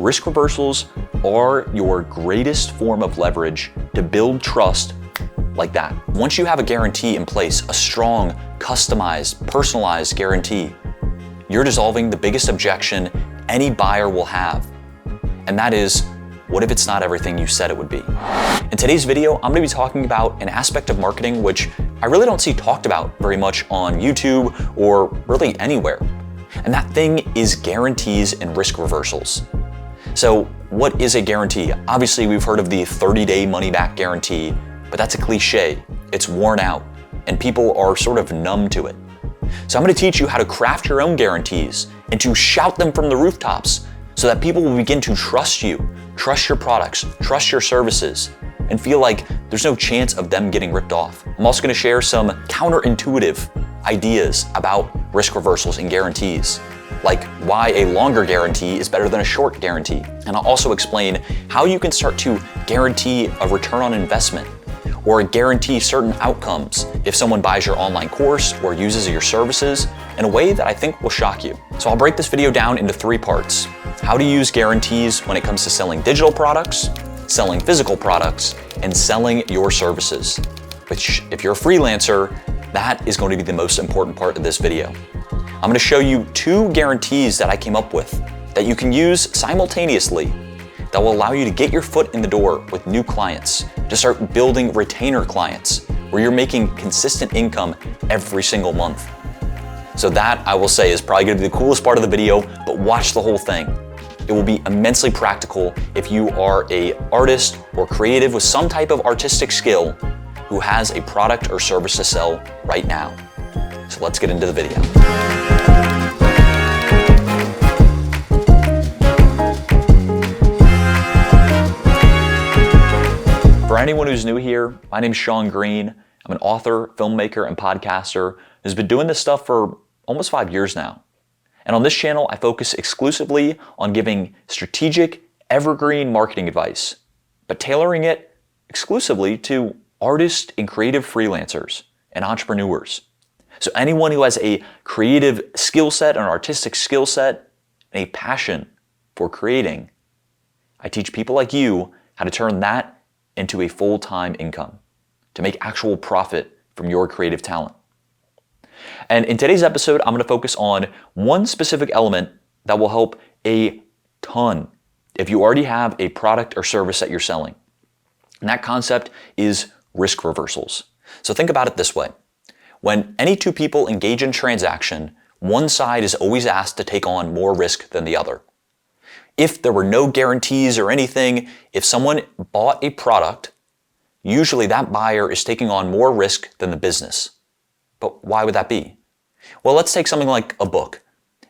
risk reversals are your greatest form of leverage to build trust like that. Once you have a guarantee in place, a strong, customized, personalized guarantee, you're dissolving the biggest objection any buyer will have. And that is, what if it's not everything you said it would be? In today's video, I'm gonna be talking about an aspect of marketing which I really don't see talked about very much on YouTube or really anywhere. And that thing is guarantees and risk reversals. So what is a guarantee? Obviously, we've heard of the 30-day money-back guarantee, but that's a cliche. It's worn out, and people are sort of numb to it. So I'm gonna teach you how to craft your own guarantees and to shout them from the rooftops so that people will begin to trust you, trust your products, trust your services, and feel like there's no chance of them getting ripped off. I'm also gonna share some counterintuitive ideas about risk reversals and guarantees, like why a longer guarantee is better than a short guarantee. And I'll also explain how you can start to guarantee a return on investment or guarantee certain outcomes if someone buys your online course or uses your services in a way that I think will shock you. So I'll break this video down into 3 parts: how to use guarantees when it comes to selling digital products, selling physical products, and selling your services, which if you're a freelancer, that is going to be the most important part of this video. I'm going to show you 2 guarantees that I came up with that you can use simultaneously that will allow you to get your foot in the door with new clients, to start building retainer clients where you're making consistent income every single month. So that, I will say, is probably going to be the coolest part of the video, but watch the whole thing. It will be immensely practical if you are an artist or creative with some type of artistic skill who has a product or service to sell right now. So let's get into the video. For anyone who's new here, my name is Sean Green. I'm an author, filmmaker, and podcaster who's been doing this stuff for almost 5 years now. And on this channel, I focus exclusively on giving strategic, evergreen marketing advice, but tailoring it exclusively to artists and creative freelancers and entrepreneurs. So anyone who has a creative skill set, an artistic skill set, and a passion for creating, I teach people like you how to turn that into a full-time income, to make actual profit from your creative talent. And in today's episode, I'm going to focus on one specific element that will help a ton if you already have a product or service that you're selling. And that concept is risk reversals. So think about it this way. When any 2 people engage in a transaction, one side is always asked to take on more risk than the other. If there were no guarantees or anything, if someone bought a product, usually that buyer is taking on more risk than the business. But why would that be? Well, let's take something like a book.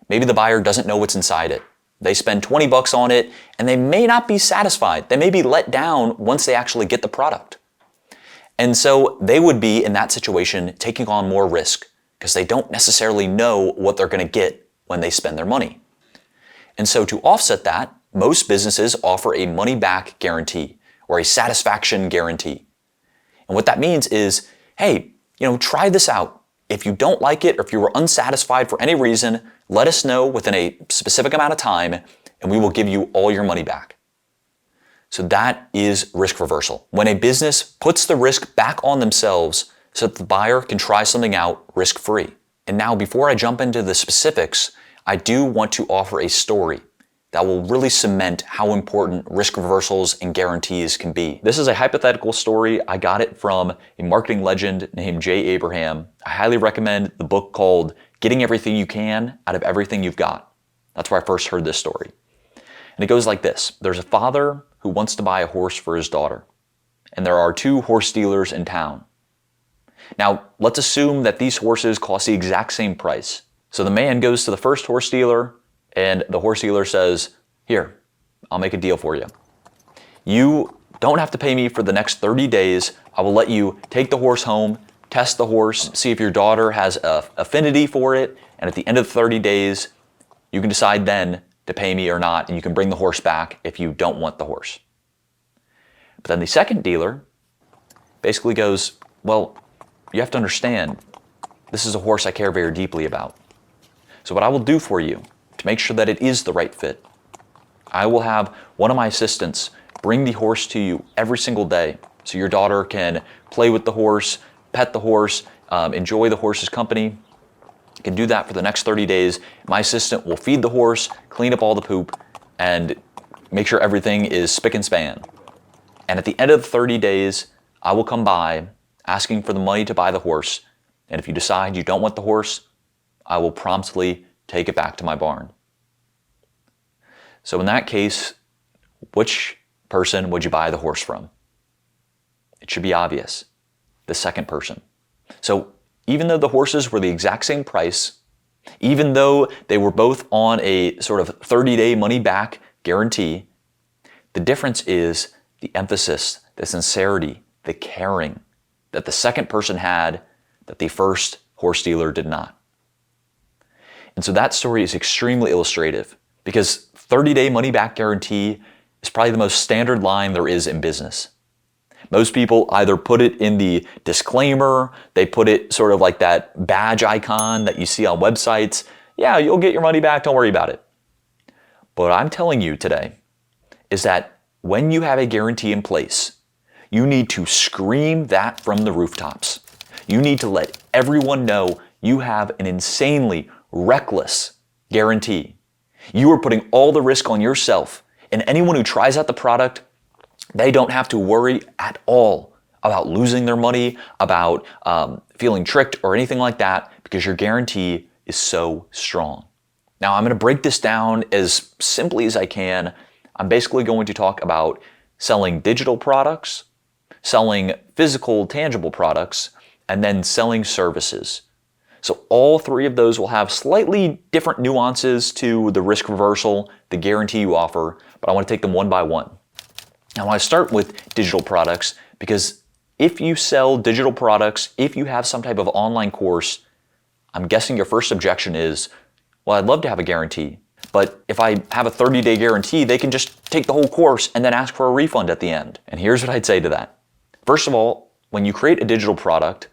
Maybe the buyer doesn't know what's inside it. They spend 20 bucks on it and they may not be satisfied. They may be let down once they actually get the product. And so they would be in that situation taking on more risk because they don't necessarily know what they're going to get when they spend their money. And so to offset that, most businesses offer a money-back guarantee or a satisfaction guarantee. And what that means is, hey, try this out. If you don't like it or if you were unsatisfied for any reason, let us know within a specific amount of time and we will give you all your money back. So that is risk reversal. When a business puts the risk back on themselves so that the buyer can try something out risk-free. And now before I jump into the specifics, I do want to offer a story that will really cement how important risk reversals and guarantees can be. This is a hypothetical story. I got it from a marketing legend named Jay Abraham. I highly recommend the book called Getting Everything You Can Out of Everything You've Got. That's where I first heard this story. And it goes like this. There's a father who wants to buy a horse for his daughter. And there are 2 horse dealers in town. Now, let's assume that these horses cost the exact same price. So the man goes to the first horse dealer and the horse dealer says, "Here, I'll make a deal for you. You don't have to pay me for the next 30 days. I will let you take the horse home, test the horse, see if your daughter has an affinity for it, and at the end of the 30 days, you can decide then to pay me or not, and you can bring the horse back if you don't want the horse." But then the second dealer basically goes, "Well, you have to understand, this is a horse I care very deeply about. So what I will do for you, to make sure that it is the right fit, I will have one of my assistants bring the horse to you every single day so your daughter can play with the horse, pet the horse, enjoy the horse's company. You can do that for the next 30 days. My assistant will feed the horse, clean up all the poop, and make sure everything is spick and span. And at the end of the 30 days, I will come by asking for the money to buy the horse. And if you decide you don't want the horse, I will promptly take it back to my barn. So in that case, which person would you buy the horse from? It should be obvious. The second person. So even though the horses were the exact same price, even though they were both on a sort of 30-day money-back guarantee, the difference is the emphasis, the sincerity, the caring that the second person had that the first horse dealer did not. And so that story is extremely illustrative because 30-day money-back guarantee is probably the most standard line there is in business. Most people either put it in the disclaimer, they put it sort of like that badge icon that you see on websites. Yeah, you'll get your money back, don't worry about it. But what I'm telling you today is that when you have a guarantee in place, you need to scream that from the rooftops. You need to let everyone know you have an insanely reckless guarantee. You are putting all the risk on yourself, and anyone who tries out the product, they don't have to worry at all about losing their money, about feeling tricked or anything like that, because your guarantee is so strong. Now, I'm going to break this down as simply as I can. I'm basically going to talk about selling digital products, selling physical, tangible products, and then selling services. So all three of those will have slightly different nuances to the risk reversal, the guarantee you offer, but I want to take them one by one. Now, I want to start with digital products because if you sell digital products, if you have some type of online course, I'm guessing your first objection is, well, I'd love to have a guarantee, but if I have a 30-day guarantee, they can just take the whole course and then ask for a refund at the end. And here's what I'd say to that. First of all, when you create a digital product,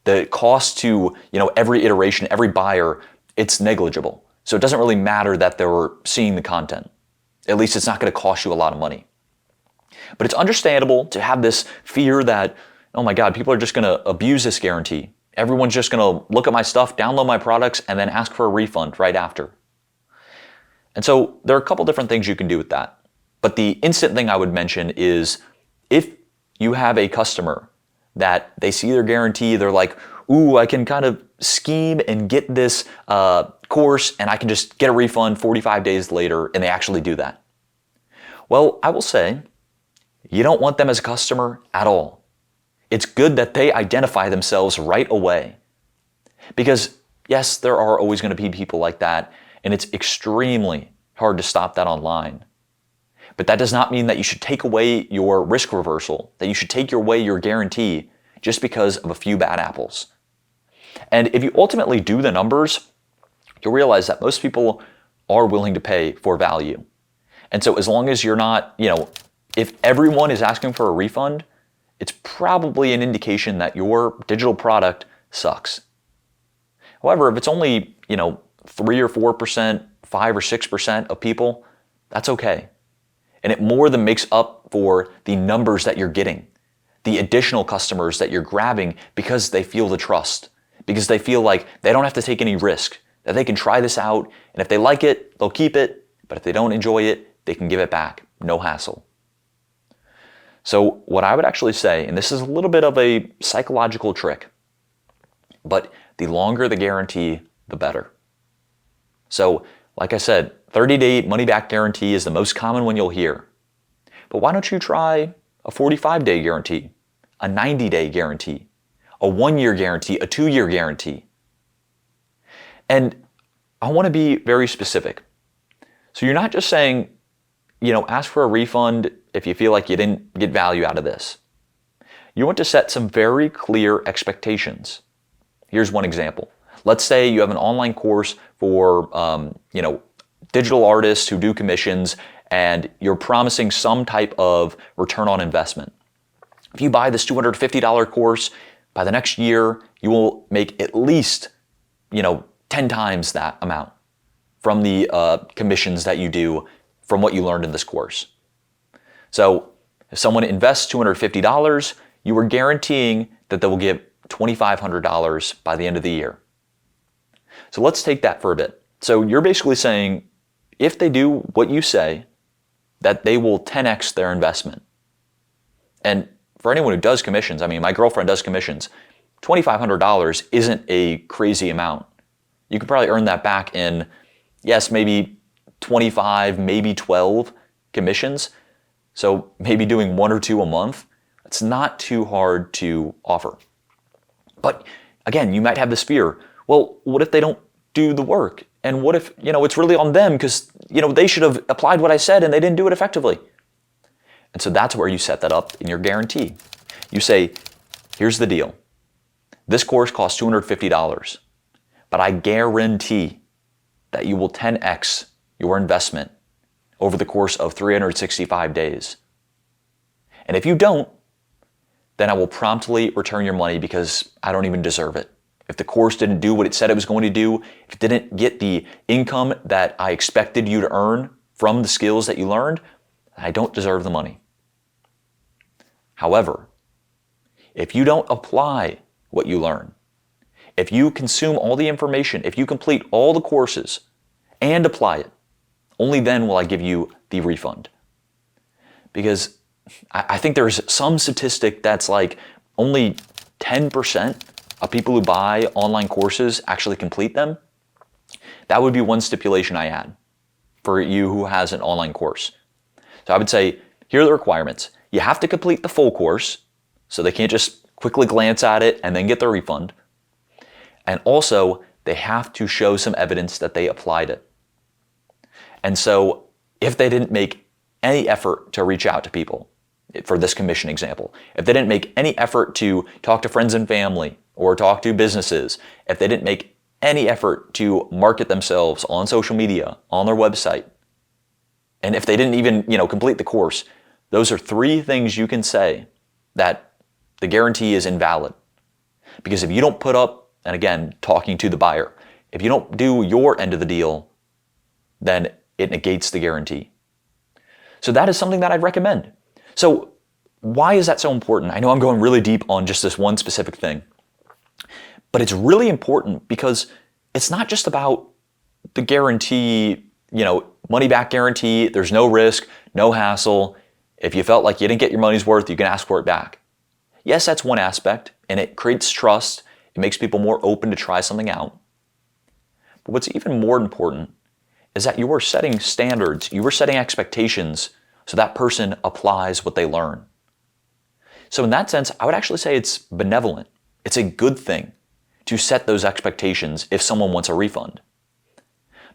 the cost to every iteration, every buyer, it's negligible. So it doesn't really matter that they're seeing the content. At least it's not going to cost you a lot of money. But it's understandable to have this fear that, oh my God, people are just going to abuse this guarantee. Everyone's just going to look at my stuff, download my products, and then ask for a refund right after. And so there are a couple different things you can do with that. But the instant thing I would mention is if you have a customer that they see their guarantee, they're like, ooh, I can kind of scheme and get this course and I can just get a refund 45 days later, and they actually do that. Well, I will say, you don't want them as a customer at all. It's good that they identify themselves right away. Because yes, there are always going to be people like that, and it's extremely hard to stop that online. But that does not mean that you should take away your risk reversal, that you should take away your guarantee just because of a few bad apples. And if you ultimately do the numbers, you'll realize that most people are willing to pay for value. And so as long as you're not, if everyone is asking for a refund, it's probably an indication that your digital product sucks. However, if it's only, 3 or 4%, 5 or 6% of people, that's okay. And it more than makes up for the numbers that you're getting, the additional customers that you're grabbing because they feel the trust, because they feel like they don't have to take any risk, that they can try this out, and if they like it, they'll keep it, but if they don't enjoy it, they can give it back, no hassle. So what I would actually say, and this is a little bit of a psychological trick, but the longer the guarantee, the better. So like I said, 30-day money-back guarantee is the most common one you'll hear. But why don't you try a 45-day guarantee, a 90-day guarantee, a 1-year guarantee, a 2-year guarantee? And I want to be very specific. So you're not just saying, ask for a refund if you feel like you didn't get value out of this. You want to set some very clear expectations. Here's one example. Let's say you have an online course for, digital artists who do commissions, and you're promising some type of return on investment. If you buy this $250 course, by the next year, you will make at least, 10 times that amount from the commissions that you do from what you learned in this course. So if someone invests $250, you are guaranteeing that they will get $2,500 by the end of the year. So let's take that for a bit. So you're basically saying if they do what you say, that they will 10x their investment. And for anyone who does commissions, I mean, my girlfriend does commissions, $2,500 isn't a crazy amount. You could probably earn that back in, yes, maybe 25, maybe 12 commissions. So maybe doing 1 or 2 a month. It's not too hard to offer. But again, you might have this fear. Well, what if they don't do the work? And what if, it's really on them because, they should have applied what I said and they didn't do it effectively. And so that's where you set that up in your guarantee. You say, here's the deal. This course costs $250, but I guarantee that you will 10x your investment over the course of 365 days. And if you don't, then I will promptly return your money because I don't even deserve it. If the course didn't do what it said it was going to do, if it didn't get the income that I expected you to earn from the skills that you learned, I don't deserve the money. However, if you don't apply what you learn, if you consume all the information, if you complete all the courses and apply it, only then will I give you the refund. Because I think there's some statistic that's like only 10% of people who buy online courses actually complete them. That would be one stipulation I had for you who has an online course. So I would say, here are the requirements. You have to complete the full course, so they can't just quickly glance at it and then get their refund. And also, they have to show some evidence that they applied it. And so if they didn't make any effort to reach out to people, for this commission example, if they didn't make any effort to talk to friends and family or talk to businesses, if they didn't make any effort to market themselves on social media, on their website, and if they didn't even, complete the course, those are 3 things you can say that the guarantee is invalid. Because if you don't put up, and again, talking to the buyer, if you don't do your end of the deal, then it negates the guarantee. So that is something that I'd recommend. So why is that so important? I know I'm going really deep on just this one specific thing, but it's really important because it's not just about the guarantee, money back guarantee. There's no risk, no hassle. If you felt like you didn't get your money's worth, you can ask for it back. Yes, that's one aspect, and it creates trust. It makes people more open to try something out. But what's even more important is that you are setting standards, you are setting expectations so that person applies what they learn. So in that sense, I would actually say it's benevolent. It's a good thing to set those expectations if someone wants a refund.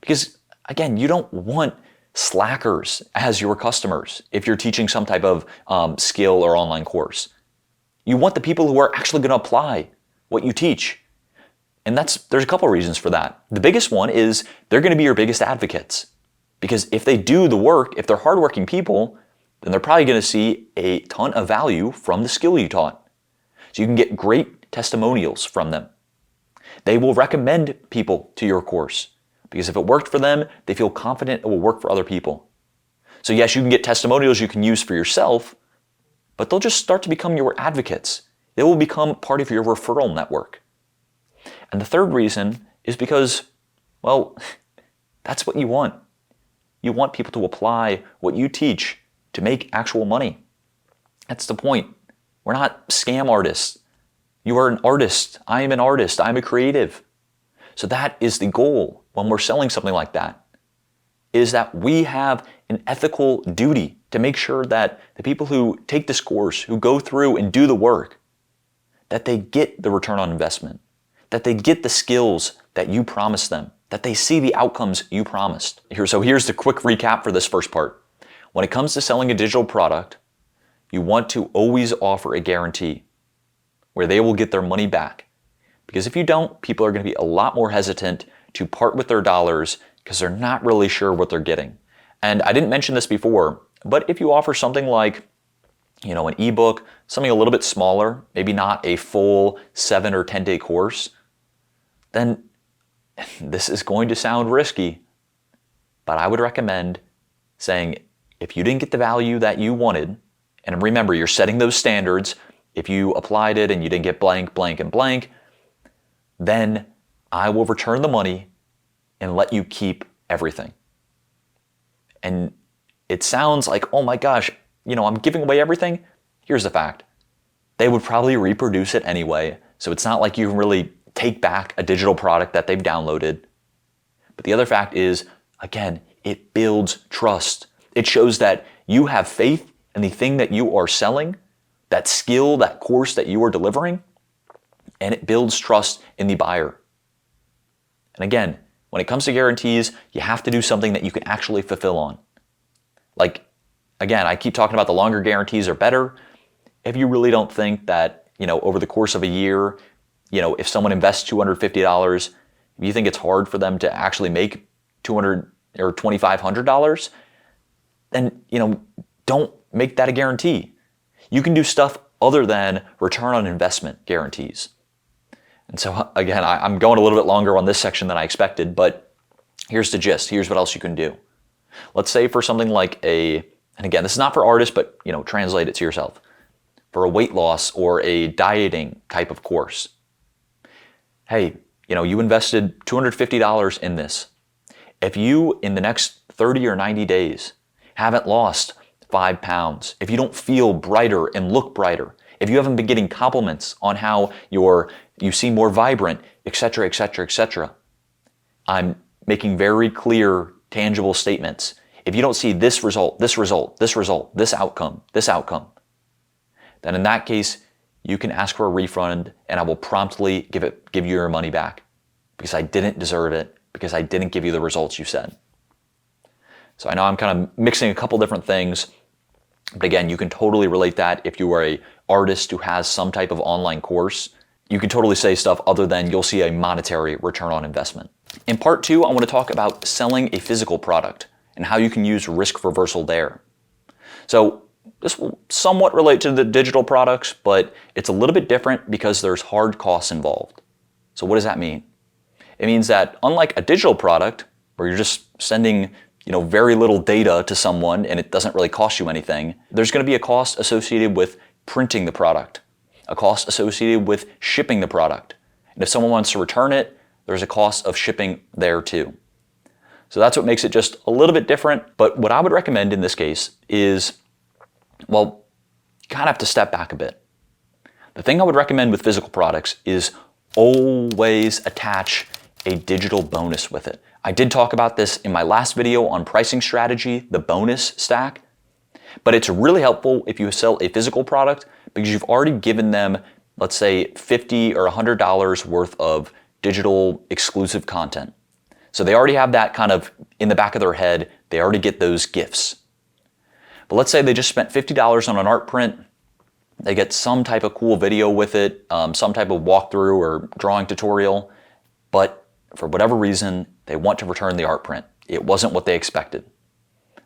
Because again, you don't want slackers as your customers if you're teaching some type of skill or online course. You want the people who are actually going to apply what you teach. And there's a couple of reasons for that. The biggest one is they're going to be your biggest advocates. Because if they do the work, if they're hardworking people, then they're probably going to see a ton of value from the skill you taught. So you can get great testimonials from them. They will recommend people to your course because if it worked for them, they feel confident it will work for other people. So yes, you can get testimonials you can use for yourself, but they'll just start to become your advocates. They will become part of your referral network. And the third reason is because, well, that's what you want. You want people to apply what you teach to make actual money. That's the point. We're not scam artists. You are an artist. I am an artist. I'm a creative. So that is the goal when we're selling something like that, is that we have an ethical duty to make sure that the people who take this course, who go through and do the work, that they get the return on investment, that they get the skills that you promised them, that they see the outcomes you promised. So here's the quick recap for this first part. When it comes to selling a digital product, you want to always offer a guarantee where they will get their money back. Because if you don't, people are going to be a lot more hesitant to part with their dollars because they're not really sure what they're getting. And I didn't mention this before, but if you offer something like, an ebook, something a little bit smaller, maybe not a full 7 or 10 day course, then this is going to sound risky, but I would recommend saying, if you didn't get the value that you wanted, and remember, you're setting those standards, if you applied it and you didn't get blank, blank, and blank, then I will return the money and let you keep everything. And it sounds like, oh my gosh, I'm giving away everything. Here's the fact. They would probably reproduce it anyway, so it's not like you can really take back a digital product that they've downloaded. But the other fact is, again, it builds trust. It shows that you have faith in the thing that you are selling, that skill, that course that you are delivering, and it builds trust in the buyer. And again, when it comes to guarantees, you have to do something that you can actually fulfill on. Like, again, I keep talking about the longer guarantees are better. If you really don't think that, over the course of a year, if someone invests $250, if you think it's hard for them to actually make $200 or $2,500, then, don't make that a guarantee. You can do stuff other than return on investment guarantees. And so again, I'm going a little bit longer on this section than I expected, but here's the gist. Here's what else you can do. Let's say for something like and again, this is not for artists, but translate it to yourself. For a weight loss or a dieting type of course. Hey, you invested $250 in this. If you, in the next 30 or 90 days, haven't lost 5 pounds, if you don't feel brighter and look brighter, if you haven't been getting compliments on how you seem more vibrant, etc., etc., etc., I'm making very clear, tangible statements. If you don't see this result, this result, this result, this outcome, then in that case, you can ask for a refund and I will promptly give you your money back because I didn't deserve it, because I didn't give you the results you said. So I know I'm kind of mixing a couple different things, but again, you can totally relate that if you are an artist who has some type of online course. You can totally say stuff other than you'll see a monetary return on investment. In part 2, I want to talk about selling a physical product and how you can use risk reversal there. So this will somewhat relate to the digital products, but it's a little bit different because there's hard costs involved. So what does that mean? It means that unlike a digital product where you're just sending very little data to someone and it doesn't really cost you anything, there's going to be a cost associated with printing the product, a cost associated with shipping the product. And if someone wants to return it, there's a cost of shipping there too. So that's what makes it just a little bit different. But what I would recommend in this case is, well, you kind of have to step back a bit. The thing I would recommend with physical products is always attach a digital bonus with it. I did talk about this in my last video on pricing strategy, the bonus stack, but it's really helpful if you sell a physical product because you've already given them, let's say, $50 or $100 worth of digital exclusive content. So they already have that kind of in the back of their head. They already get those gifts. But let's say they just spent $50 on an art print. They get some type of cool video with it, some type of walkthrough or drawing tutorial, but for whatever reason, they want to return the art print. It wasn't what they expected.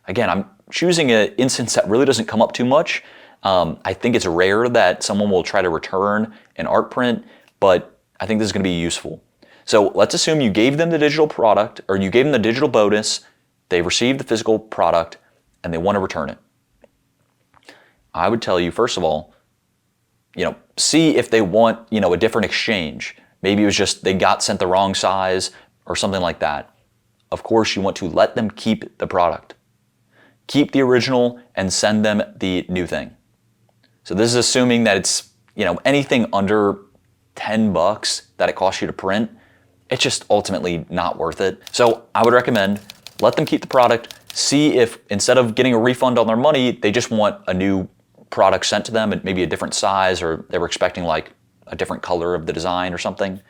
Again, I'm choosing an instance that really doesn't come up too much. I think it's rare that someone will try to return an art print, but I think this is going to be useful. So let's assume you gave them the digital product, or you gave them the digital bonus, they received the physical product, and they want to return it. I would tell you, first of all, see if they want, a different exchange. Maybe it was just they got sent the wrong size or something like that. Of course, you want to let them keep the product. Keep the original and send them the new thing. So this is assuming that it's, anything under $10 that it costs you to print, it's just ultimately not worth it. So I would recommend let them keep the product, see if instead of getting a refund on their money, they just want a new product sent to them at maybe a different size, or they were expecting like a different color of the design or something.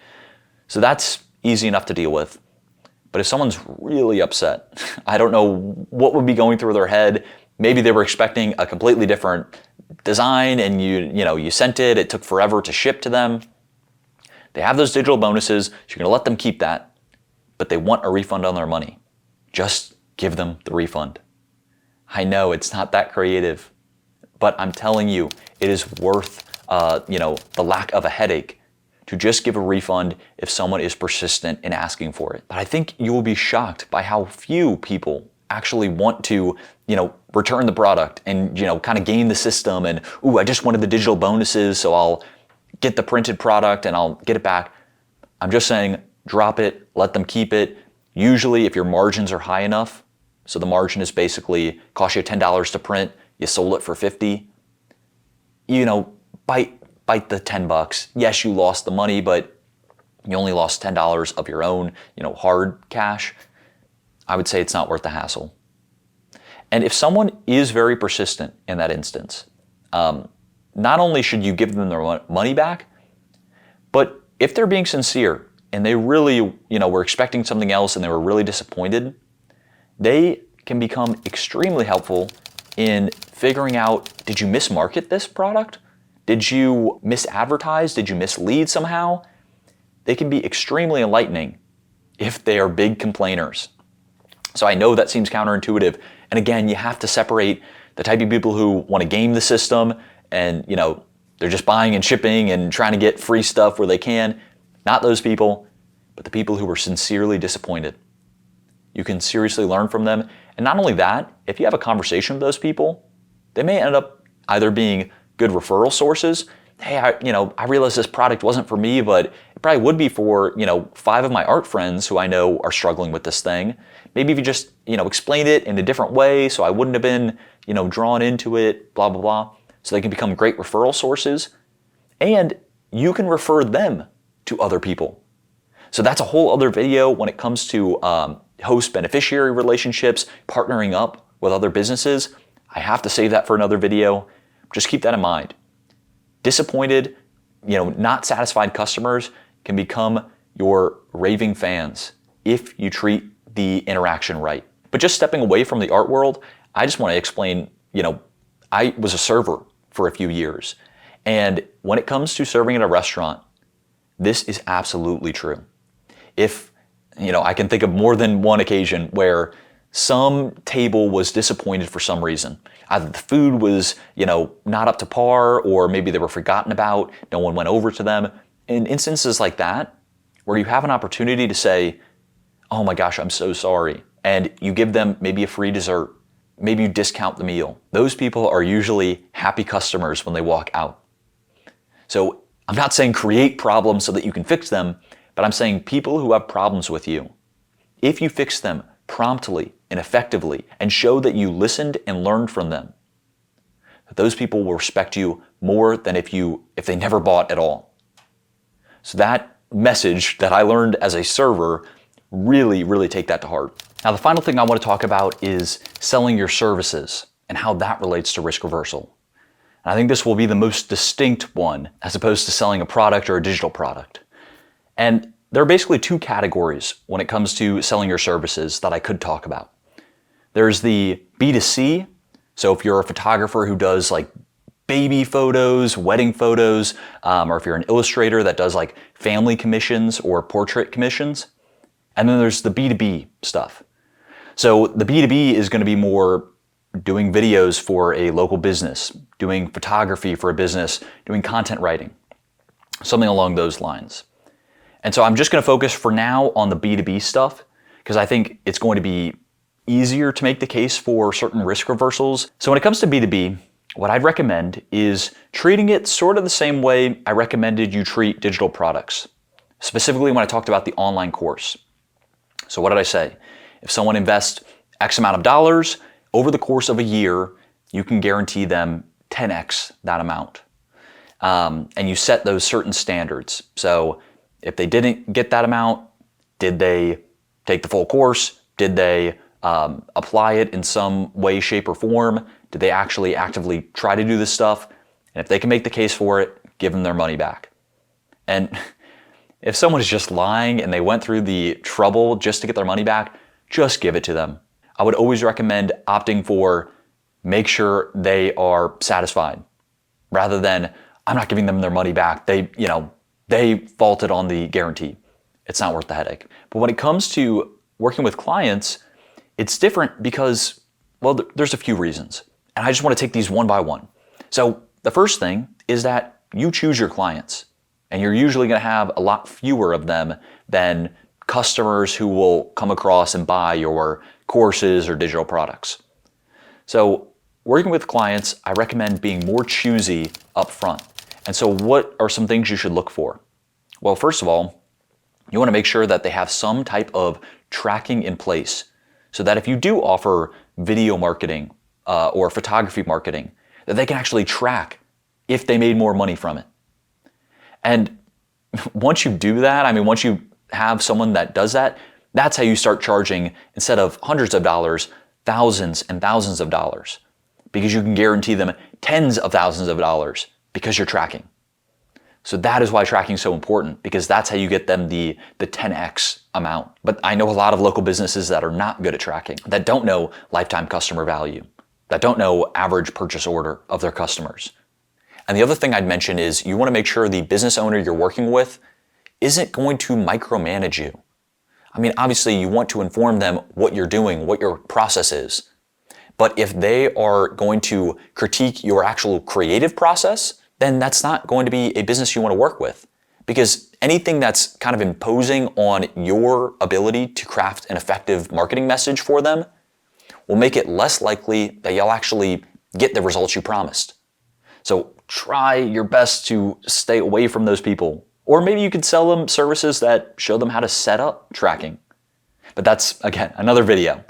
So that's easy enough to deal with. But if someone's really upset, I don't know what would be going through their head. Maybe they were expecting a completely different design and you sent it, it took forever to ship to them. They have those digital bonuses, so you're gonna let them keep that, but they want a refund on their money. Just give them the refund. I know it's not that creative, but I'm telling you, it is worth the lack of a headache to just give a refund if someone is persistent in asking for it. But I think you will be shocked by how few people actually want to, return the product and, kind of game the system and, I just wanted the digital bonuses, so I'll get the printed product and I'll get it back. I'm just saying, drop it, let them keep it. Usually if your margins are high enough, so the margin is basically cost you $10 to print, you sold it for $50, bite the $10. Yes, you lost the money, but you only lost $10 of your own, hard cash. I would say it's not worth the hassle. And if someone is very persistent in that instance, not only should you give them their money back, but if they're being sincere and they really, were expecting something else and they were really disappointed, they can become extremely helpful in figuring out, did you mismarket this product? Did you misadvertise? Did you mislead somehow? They can be extremely enlightening if they are big complainers. So I know that seems counterintuitive. And again, you have to separate the type of people who want to game the system and, they're just buying and shipping and trying to get free stuff where they can. Not those people, but the people who are sincerely disappointed. You can seriously learn from them. And not only that, if you have a conversation with those people, they may end up either being good referral sources. Hey, I realized this product wasn't for me, but it probably would be for, 5 of my art friends who I know are struggling with this thing. Maybe if you just, explained it in a different way so I wouldn't have been, drawn into it, blah, blah, blah. So they can become great referral sources. And you can refer them to other people. So that's a whole other video when it comes to host-beneficiary relationships, partnering up with other businesses. I have to save that for another video. Just keep that in mind. Disappointed, not satisfied customers can become your raving fans if you treat the interaction right. But just stepping away from the art world, I just want to explain, I was a server for a few years. And when it comes to serving at a restaurant, this is absolutely true. If, I can think of more than one occasion where some table was disappointed for some reason. Either the food was, not up to par, or maybe they were forgotten about, no one went over to them. In instances like that, where you have an opportunity to say, oh my gosh, I'm so sorry, and you give them maybe a free dessert, maybe you discount the meal. Those people are usually happy customers when they walk out. So I'm not saying create problems so that you can fix them, but I'm saying people who have problems with you, if you fix them promptly and effectively and show that you listened and learned from them, that those people will respect you more than if they never bought at all. So that message that I learned as a server, really take that to heart. Now, the final thing I want to talk about is selling your services and how that relates to risk reversal. And I think this will be the most distinct one as opposed to selling a product or a digital product. And there are basically 2 categories when it comes to selling your services that I could talk about. There's the B2C. So if you're a photographer who does like baby photos, wedding photos, or if you're an illustrator that does like family commissions or portrait commissions. And then there's the B2B stuff. So the B2B is going to be more doing videos for a local business, doing photography for a business, doing content writing, something along those lines. And so I'm just going to focus for now on the B2B stuff because I think it's going to be easier to make the case for certain risk reversals. So when it comes to B2B, what I'd recommend is treating it sort of the same way I recommended you treat digital products, specifically when I talked about the online course. So what did I say? If someone invests X amount of dollars over the course of a year, you can guarantee them 10x that amount. And you set those certain standards. So if they didn't get that amount, did they take the full course? Did they apply it in some way, shape, or form? Did they actually actively try to do this stuff? And if they can make the case for it, give them their money back. And if someone is just lying and they went through the trouble just to get their money back, just give it to them. I would always recommend opting for make sure they are satisfied rather than I'm not giving them their money back. They faulted on the guarantee. It's not worth the headache. But when it comes to working with clients, it's different because, well, there's a few reasons. And I just want to take these one by one. So the first thing is that you choose your clients. And you're usually going to have a lot fewer of them than customers who will come across and buy your courses or digital products. So working with clients, I recommend being more choosy up front. And so what are some things you should look for? Well, first of all, you want to make sure that they have some type of tracking in place so that if you do offer video marketing or photography marketing, that they can actually track if they made more money from it. And once you do that, once you have someone that does that, that's how you start charging, instead of hundreds of dollars, thousands and thousands of dollars, because you can guarantee them tens of thousands of dollars because you're tracking. So that is why tracking is so important, because that's how you get them the 10x amount. But I know a lot of local businesses that are not good at tracking, that don't know lifetime customer value, that don't know average purchase order of their customers. And the other thing I'd mention is you want to make sure the business owner you're working with isn't going to micromanage you. Obviously you want to inform them what you're doing, what your process is. But if they are going to critique your actual creative process, then that's not going to be a business you want to work with. Because anything that's kind of imposing on your ability to craft an effective marketing message for them will make it less likely that you'll actually get the results you promised. So try your best to stay away from those people. Or maybe you could sell them services that show them how to set up tracking. But that's, again, another video.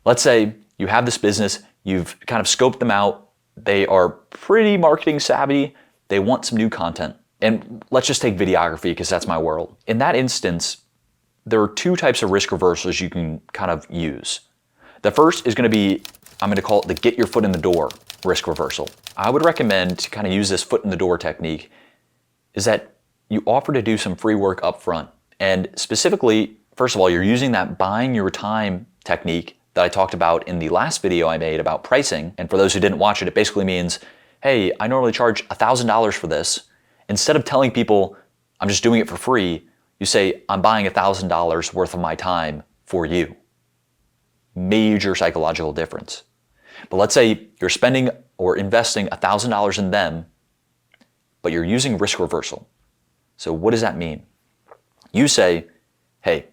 Let's say you have this business, you've kind of scoped them out, they are pretty marketing savvy, they want some new content. And let's just take videography because that's my world. In that instance, there are two types of risk reversals you can kind of use. The first is going to be, I'm going to call it the get your foot in the door risk reversal. I would recommend to kind of use this foot in the door technique is that you offer to do some free work up front. And specifically, first of all, you're using that buying your time technique that I talked about in the last video I made about pricing. And for those who didn't watch it, it basically means, hey, I normally charge $1,000 for this. Instead of telling people I'm just doing it for free, you say I'm buying $1,000 worth of my time for you. Major psychological difference. But let's say you're spending or investing $1,000 in them, but you're using risk reversal. So what does that mean? You say, hey,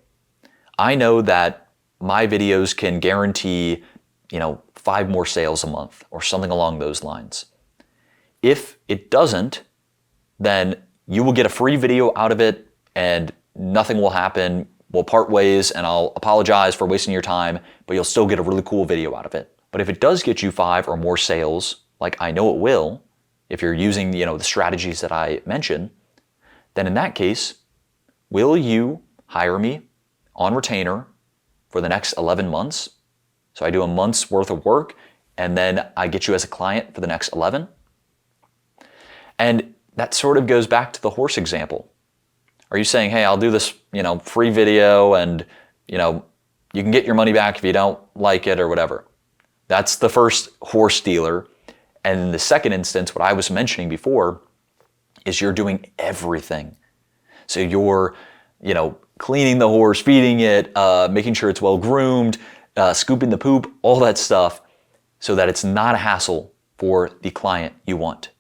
I know that my videos can guarantee, 5 more sales a month or something along those lines. If it doesn't, then you will get a free video out of it and nothing will happen. We'll part ways and I'll apologize for wasting your time, but you'll still get a really cool video out of it. But if it does get you 5 or more sales, like I know it will, if you're using, the strategies that I mentioned, then in that case, will you hire me on retainer for the next 11 months? So I do a month's worth of work and then I get you as a client for the next 11. And that sort of goes back to the horse example. Are you saying, hey, I'll do this, free video and, you can get your money back if you don't like it or whatever? That's the first horse dealer. And in the second instance, what I was mentioning before is you're doing everything. So you're, cleaning the horse, feeding it, making sure it's well groomed, scooping the poop, all that stuff, so that it's not a hassle for the client you want.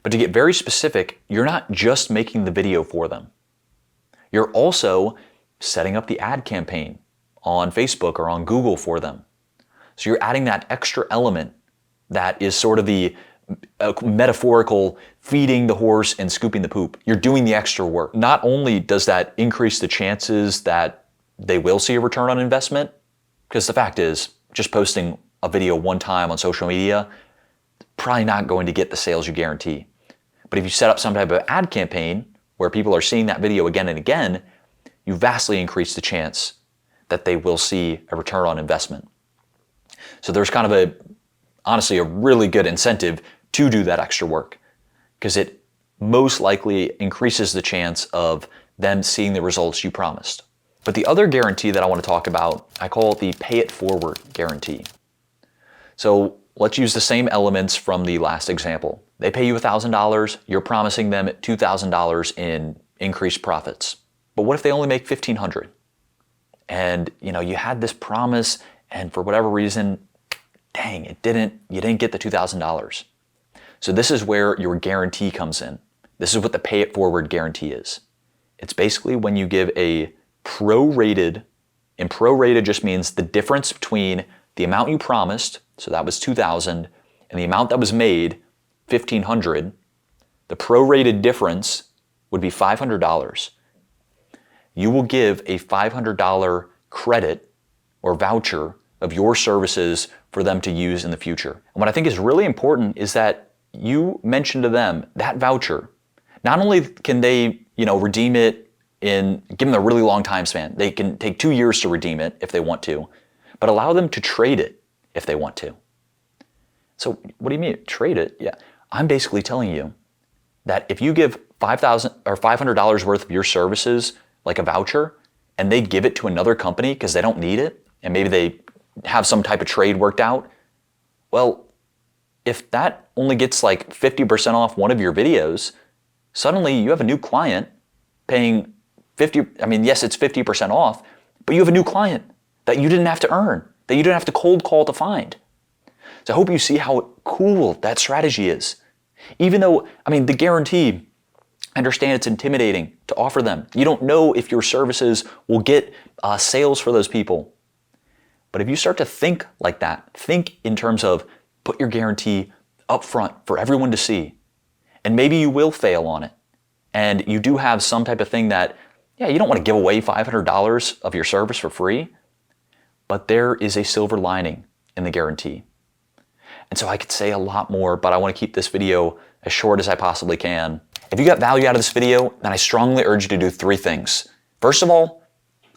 But to get very specific, you're not just making the video for them. You're also setting up the ad campaign on Facebook or on Google for them. So you're adding that extra element that is sort of the metaphorical feeding the horse and scooping the poop. You're doing the extra work. Not only does that increase the chances that they will see a return on investment, because the fact is, just posting a video one time on social media, probably not going to get the sales you guarantee. But if you set up some type of ad campaign where people are seeing that video again and again, you vastly increase the chance that they will see a return on investment. So there's kind of honestly a really good incentive to do that extra work, because it most likely increases the chance of them seeing the results you promised. But the other guarantee that I want to talk about, I call it the pay it forward guarantee. So let's use the same elements from the last example. They pay you $1,000, you're promising them $2,000 in increased profits. But what if they only make $1,500? And you had this promise and for whatever reason, dang, you didn't get the $2,000. So this is where your guarantee comes in. This is what the pay it forward guarantee is. It's basically when you give a prorated And prorated just means the difference between the amount you promised, so that was $2,000, and the amount that was made, $1,500. The prorated difference would be $500. You will give a $500 credit or voucher of your services for them to use in the future. And what I think is really important is that you mention to them that voucher. Not only can they, redeem it give them a really long time span. They can take 2 years to redeem it if they want to, but allow them to trade it if they want to. So what do you mean, trade it? Yeah, I'm basically telling you that if you give $5,000 or $500 worth of your services, like a voucher, and they give it to another company because they don't need it, and maybe they have some type of trade worked out, well, if that only gets like 50% off one of your videos, suddenly you have a new client paying yes, it's 50% off, but you have a new client that you didn't have to earn, that you didn't have to cold call to find. So I hope you see how cool that strategy is. Even though, the guarantee, I understand it's intimidating to offer them. You don't know if your services will get sales for those people. But if you start to think like that, think in terms of put your guarantee up front for everyone to see, and maybe you will fail on it. And you do have some type of thing that, you don't want to give away $500 of your service for free, but there is a silver lining in the guarantee. And so I could say a lot more, but I want to keep this video as short as I possibly can. If you got value out of this video, then I strongly urge you to do 3 things. First of all,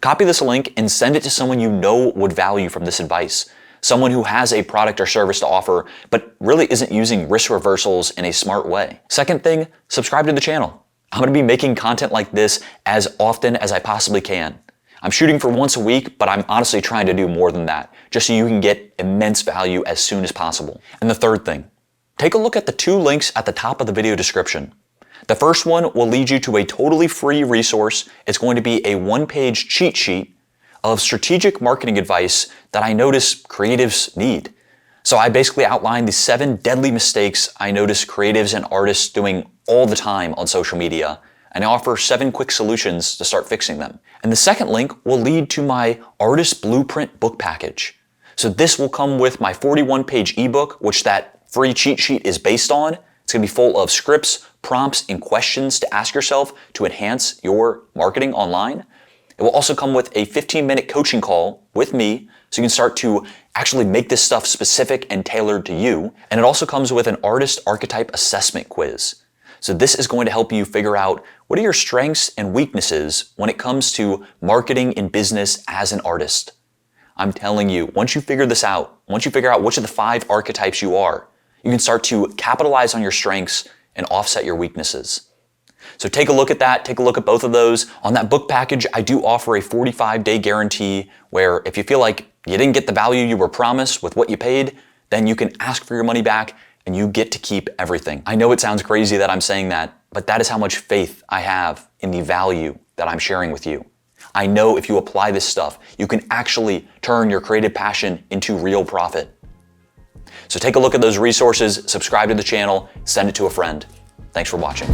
copy this link and send it to someone you know would value from this advice. Someone who has a product or service to offer, but really isn't using risk reversals in a smart way. Second thing, subscribe to the channel. I'm going to be making content like this as often as I possibly can. I'm shooting for once a week, but I'm honestly trying to do more than that, just so you can get immense value as soon as possible. And the third thing, take a look at the 2 links at the top of the video description. The first one will lead you to a totally free resource. It's going to be a 1-page cheat sheet of strategic marketing advice that I notice creatives need. So I basically outline the 7 deadly mistakes I notice creatives and artists doing all the time on social media, and I offer 7 quick solutions to start fixing them. And the second link will lead to my Artist Blueprint book package. So this will come with my 41-page ebook, which that free cheat sheet is based on. It's gonna be full of scripts, prompts, and questions to ask yourself to enhance your marketing online. It will also come with a 15-minute coaching call with me, so you can start to actually make this stuff specific and tailored to you. And it also comes with an artist archetype assessment quiz. So this is going to help you figure out what are your strengths and weaknesses when it comes to marketing and business as an artist. I'm telling you, once you figure this out, once you figure out which of the 5 archetypes you are, you can start to capitalize on your strengths and offset your weaknesses. So take a look at that, take a look at both of those. On that book package, I do offer a 45-day guarantee where if you feel like you didn't get the value you were promised with what you paid, then you can ask for your money back and you get to keep everything. I know it sounds crazy that I'm saying that, but that is how much faith I have in the value that I'm sharing with you. I know if you apply this stuff, you can actually turn your creative passion into real profit. So take a look at those resources, subscribe to the channel, send it to a friend. Thanks for watching.